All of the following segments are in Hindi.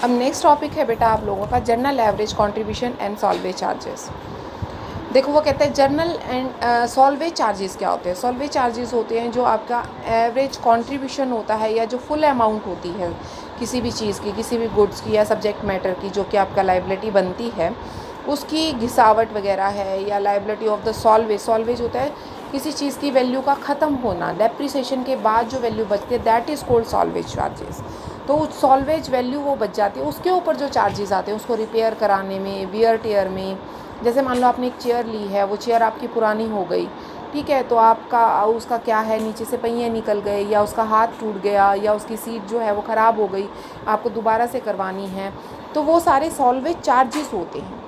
अब नेक्स्ट टॉपिक है बेटा आप लोगों का general average contribution and salvage charges. देखो वो कहते हैं जनरल एंड सॉल्वेज चार्जेस क्या होते हैं। सॉल्वेज चार्जेस होते हैं जो आपका एवरेज कंट्रीब्यूशन होता है या जो फुल अमाउंट होती है किसी भी चीज़ की, किसी भी गुड्स की या सब्जेक्ट मैटर की जो कि आपका लाइबिलिटी बनती है, उसकी घिसावट वगैरह है, या liability of the salvage. Salvage होता है किसी चीज़ की वैल्यू का ख़त्म होना, डेप्रिसिएशन के बाद जो वैल्यू बचती है that is called salvage charges. तो सॉल्वेज वैल्यू वो बच जाती है, उसके ऊपर जो चार्जेस आते हैं उसको रिपेयर कराने में, वियर टेयर में। जैसे मान लो आपने एक चेयर ली है, वो चेयर आपकी पुरानी हो गई, ठीक है, तो आपका उसका क्या है, नीचे से पहिए निकल गए या उसका हाथ टूट गया या उसकी सीट जो है वो ख़राब हो गई, आपको दोबारा से करवानी है, तो वो सारे सॉल्वेज चार्जेस होते हैं,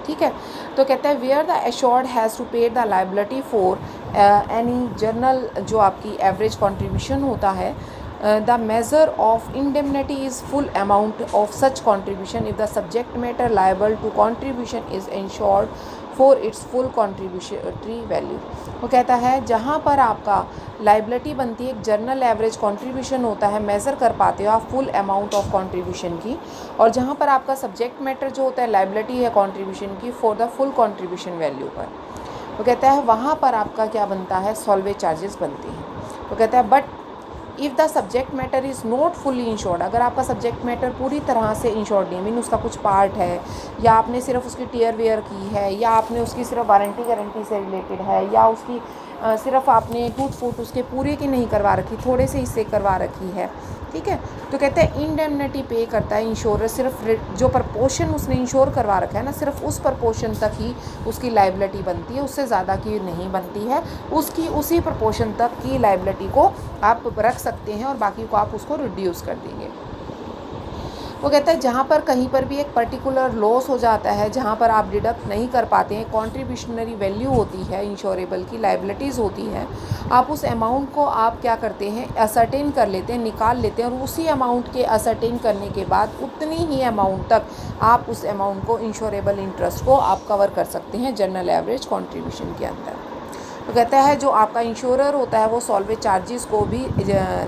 ठीक है। तो कहता है where the assured has to pay the liability for any journal, जो आपकी एवरेज कंट्रीब्यूशन होता है, the measure of indemnity is full amount of such contribution if the subject matter liable to contribution is insured for its full contributory value. वो कहता है जहाँ पर आपका लाइबिलिटी बनती है, एक जर्नल एवरेज कंट्रीब्यूशन होता है, मेज़र कर पाते हो आप फुल अमाउंट ऑफ कंट्रीब्यूशन की, और जहाँ पर आपका सब्जेक्ट मैटर जो होता है लाइबिलिटी है कंट्रीब्यूशन की for the full contribution value पर, वो कहता है वहाँ पर आपका क्या बनता है, सॉल्वेज चार्जेस बनते हैं। वो कहता है but if the subject matter is not fully insured, अगर आपका सब्जेक्ट मैटर पूरी तरह से इंश्योर्ड नहीं, मीन उसका कुछ पार्ट है, या आपने सिर्फ उसकी टीयर वेयर की है, या आपने उसकी सिर्फ वारंटी गारंटी से रिलेटेड है, या उसकी सिर्फ आपने टूट फूट उसके पूरे की नहीं करवा रखी, थोड़े से हिस्से करवा रखी है, ठीक है, तो कहते हैं इंडेमनिटी पे करता है इंश्योर, सिर्फ जो प्रपोर्शन उसने इंश्योर करवा रखा है ना, सिर्फ उस प्रपोर्शन तक ही उसकी लाइबिलिटी बनती है, उससे ज़्यादा की नहीं बनती है, उसकी उसी प्रपोर्शन तक की लाइबिलिटी को आप रख सकते हैं और बाकी को आप उसको रिड्यूस कर देंगे। वो कहता है जहाँ पर कहीं पर भी एक पर्टिकुलर लॉस हो जाता है, जहाँ पर आप डिडक्ट नहीं कर पाते हैं, कॉन्ट्रीब्यूशनरी वैल्यू होती है, इंश्योरेबल की लाइबिलिटीज़ होती हैं, आप उस अमाउंट को आप क्या करते हैं, असर्टेन कर लेते हैं, निकाल लेते हैं, और उसी अमाउंट के असर्टेन करने के बाद उतनी ही अमाउंट तक आप उस अमाउंट को, इंश्योरेबल इंटरेस्ट को आप कवर कर सकते हैं जनरल एवरेज कॉन्ट्रीब्यूशन के अंदर। तो कहता है जो आपका इंश्योरर होता है वो सॉल्वेज चार्जेस को भी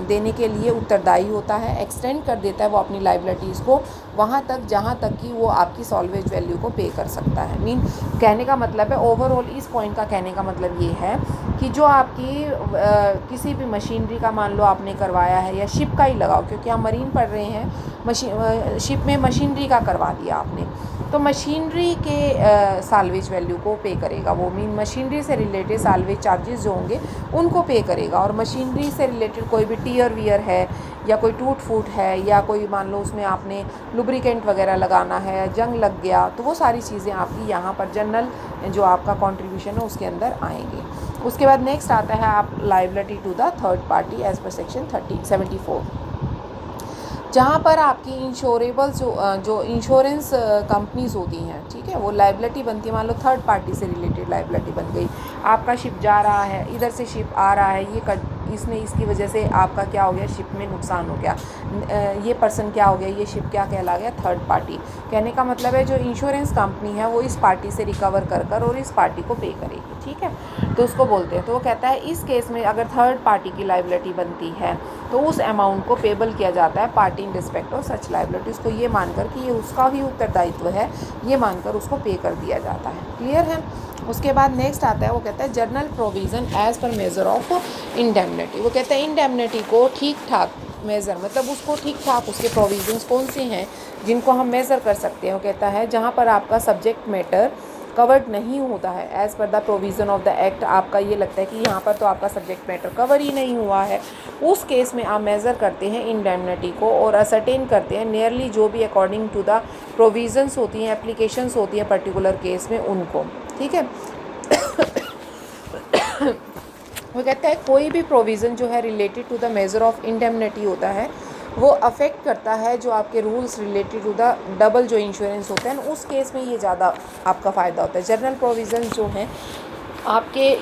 देने के लिए उत्तरदायी होता है, एक्सटेंड कर देता है वो अपनी लाइबिलिटीज़ को वहाँ तक जहाँ तक कि वो आपकी सॉल्वेज वैल्यू को पे कर सकता है। मीन कहने का मतलब है, ओवरऑल इस पॉइंट का कहने का मतलब ये है कि जो आपकी किसी भी मशीनरी का मान लो आपने करवाया है, या शिप का ही लगाओ क्योंकि हम मरीन पढ़ रहे हैं, शिप में मशीनरी का करवा दिया आपने, तो मशीनरी के साल्वेज वैल्यू को पे करेगा वो, मीन मशीनरी से रिलेटेड साल्वेज चार्जेस जो होंगे उनको पे करेगा। और मशीनरी से रिलेटेड कोई भी टीयर वियर है, या कोई टूट फूट है, या कोई मान लो उसमें आपने लुब्रिकेंट वगैरह लगाना है, जंग लग गया, तो वो सारी चीज़ें आपकी यहाँ पर जनरल जो आपका कंट्रीब्यूशन है उसके अंदर आएंगे। उसके बाद नेक्स्ट आता है आप liability to the third party as per section 74, जहाँ पर आपकी इंश्योरेबल जो इंश्योरेंस कंपनीज़ होती हैं, ठीक है, वो लाइबिलिटी बनती है, मान लो थर्ड पार्टी से रिलेटेड लाइबिलिटी बन गई, आपका शिप जा रहा है, इधर से शिप आ रहा है, इसने इसकी वजह से आपका क्या हो गया, शिप में नुकसान हो गया, ये पर्सन क्या हो गया, ये शिप क्या कहला गया, थर्ड पार्टी। कहने का मतलब है जो इंश्योरेंस कंपनी है वो इस पार्टी से रिकवर कर और इस पार्टी को पे करेगी, ठीक है, तो उसको बोलते हैं। तो वो कहता है इस केस में अगर थर्ड पार्टी की लाइबिलिटी बनती है तो उस अमाउंट को पेबल किया जाता है party in respect of such liability, उसको ये मानकर कि ये उसका ही उत्तरदायित्व है, ये मानकर उसको पे कर दिया जाता है। क्लियर है। उसके बाद नेक्स्ट आता है, वो कहता है journal provision as per measure of indemnity. वो कहता है इंडेमनिटी को ठीक ठाक मेज़र, मतलब उसको ठीक ठाक उसके प्रोविज़न्स कौन से हैं जिनको हम मेज़र कर सकते हैं। वो कहता है जहाँ पर आपका सब्जेक्ट मैटर कवर्ड नहीं होता है as per the provision of the act, आपका ये लगता है कि यहाँ पर तो आपका सब्जेक्ट मैटर कवर ही नहीं हुआ है, उस केस में आप मेज़र करते हैं इंडेमनिटी को और असर्टेन करते हैं नियरली जो भी अकॉर्डिंग टू द प्रोविज़न्स होती हैं, एप्लीकेशंस होती हैं पर्टिकुलर केस में उनको, ठीक है। वो कहता है कोई भी प्रोविज़न जो है related to the measure of indemnity होता है वो अफेक्ट करता है जो आपके rules related to the double जो इंश्योरेंस होते हैं, उस केस में ये ज़्यादा आपका फ़ायदा होता है। जनरल प्रोविज़न जो हैं आपके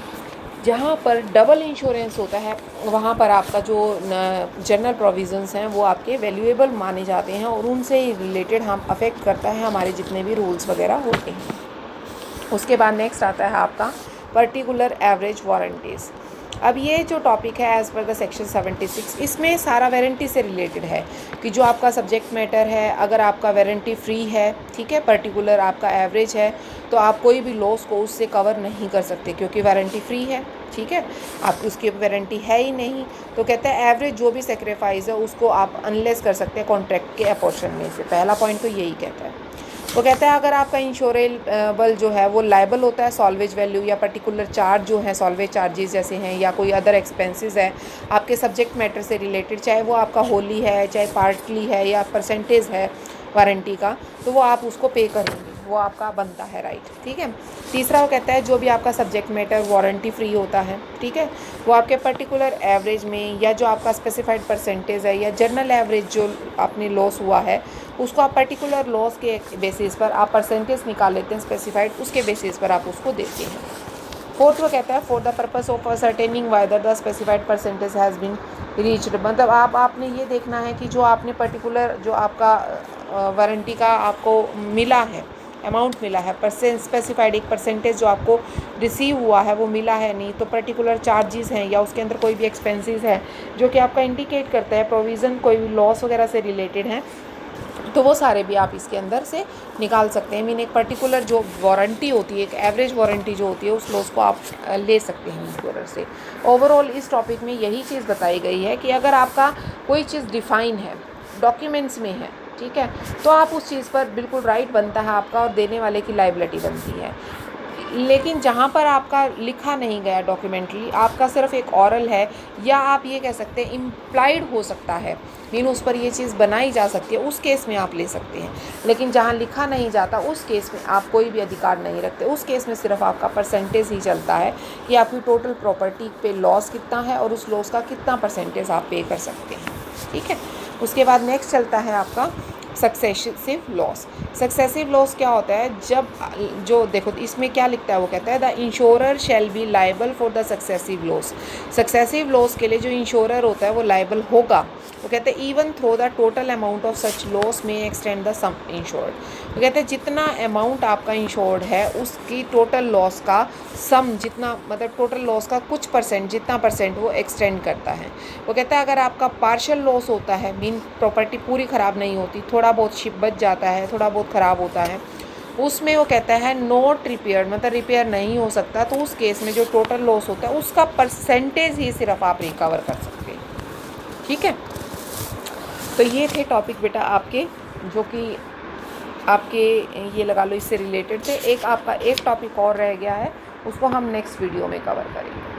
जहाँ पर डबल इंश्योरेंस होता है वहाँ पर आपका जो जनरल प्रोविज़न्स हैं वो आपके वैल्यूएबल माने जाते हैं और उनसे रिलेटेड हम अफेक्ट करता है हमारे जितने भी रूल्स वगैरह होते हैं। उसके बाद नेक्स्ट आता है आपका पर्टिकुलर एवरेज वारंटीज़। अब ये जो टॉपिक है एज़ पर द सेक्शन 76, इसमें सारा वारंटी से रिलेटेड है कि जो आपका सब्जेक्ट मैटर है, अगर आपका वारंटी फ्री है, ठीक है, पर्टिकुलर आपका एवरेज है, तो आप कोई भी लॉस को उससे कवर नहीं कर सकते क्योंकि वारंटी फ्री है, ठीक है, आपकी उसकी वारंटी है ही नहीं। तो कहते हैं एवरेज जो भी सेक्रीफाइस है उसको आप अनलेस कर सकते हैं कॉन्ट्रैक्ट के अपोर्शन में से। पहला पॉइंट तो यही कहता है। वो कहता है अगर आपका इंश्योरेबल जो है वो लायबल होता है सॉल्वेज वैल्यू या पर्टिकुलर चार्ज जो है सॉल्वेज चार्जेस जैसे हैं या कोई अदर एक्सपेंसेस है आपके सब्जेक्ट मैटर से रिलेटेड, चाहे वो आपका होली है, चाहे पार्टली है या परसेंटेज है वारंटी का, तो वो आप उसको पे करेंगे, वो आपका बनता है राइट, ठीक है। तीसरा वो कहता है जो भी आपका सब्जेक्ट मैटर वारंटी फ्री होता है, ठीक है, वो आपके पर्टिकुलर एवरेज में या जो आपका स्पेसिफाइड परसेंटेज है या जनरल एवरेज जो आपने लॉस हुआ है उसको आप पर्टिकुलर लॉस के बेसिस पर आप परसेंटेज निकाल लेते हैं स्पेसिफाइड, उसके बेसिस पर आप उसको देते हैं। फोर्थ वो कहता है for the purpose of ascertaining whether the specified percentage has been reached, मतलब आपने ये देखना है कि जो आपने पर्टिकुलर जो आपका वारंटी का आपको मिला है, अमाउंट मिला है, परसेंट स्पेसिफाइड एक परसेंटेज जो आपको रिसीव हुआ है वो मिला है नहीं, तो पर्टिकुलर चार्जेस हैं या उसके अंदर कोई भी एक्सपेंसेस है जो कि आपका इंडिकेट करता है प्रोविज़न कोई भी लॉस वगैरह से रिलेटेड है, तो वो सारे भी आप इसके अंदर से निकाल सकते हैं। मीन एक पर्टिकुलर जो वारंटी होती है, एक एवरेज वारंटी जो होती है उस लॉस को आप ले सकते हैं इंश्योरर से। ओवरऑल इस टॉपिक में यही चीज़ बताई गई है कि अगर आपका कोई चीज़ डिफ़ाइन है, डॉक्यूमेंट्स में है, ठीक है, तो आप उस चीज़ पर बिल्कुल राइट बनता है आपका और देने वाले की लायबिलिटी बनती है। लेकिन जहाँ पर आपका लिखा नहीं गया डॉक्यूमेंटली, आपका सिर्फ एक ऑरल है या आप ये कह सकते हैं इम्प्लाइड हो सकता है, मीन उस पर ये चीज़ बनाई जा सकती है, उस केस में आप ले सकते हैं। लेकिन जहाँ लिखा नहीं जाता उस केस में आप कोई भी अधिकार नहीं रखते, उस केस में सिर्फ आपका परसेंटेज ही चलता है कि आपकी टोटल प्रॉपर्टी पे लॉस कितना है और उस लॉस का कितना परसेंटेज आप पे कर सकते हैं, ठीक है। उसके बाद नेक्स्ट चलता है आपका सक्सेसिव लॉस। सक्सेसिव लॉस क्या होता है, जब जो देखो इसमें क्या लिखता है, वो कहता है the insurer shall be liable for the successive loss. Successive loss के लिए जो इंश्योरर होता है वो लायबल होगा, वो कहते हैं even through the total amount of such loss में एक्सटेंड द सम इंश्योर्ड। वो कहते हैं जितना अमाउंट आपका इंश्योर्ड है उसकी टोटल लॉस का सम जितना, मतलब टोटल लॉस का कुछ परसेंट, जितना परसेंट वो एक्सटेंड करता है। वो कहता है अगर आपका पार्शियल लॉस होता है, मीन प्रॉपर्टी पूरी ख़राब नहीं होती, थोड़ा बहुत शिप बच जाता है, थोड़ा बहुत ख़राब होता है, उसमें वो कहता है नॉट रिपेयर, मतलब रिपेयर नहीं हो सकता, तो उस केस में जो टोटल लॉस होता है उसका परसेंटेज ही सिर्फ आप रिकवर कर सकते हैं, ठीक है। तो ये थे टॉपिक बेटा आपके, जो कि आपके ये लगा लो इससे रिलेटेड थे। एक आपका एक टॉपिक और रह गया है, उसको हम नेक्स्ट वीडियो में कवर करेंगे।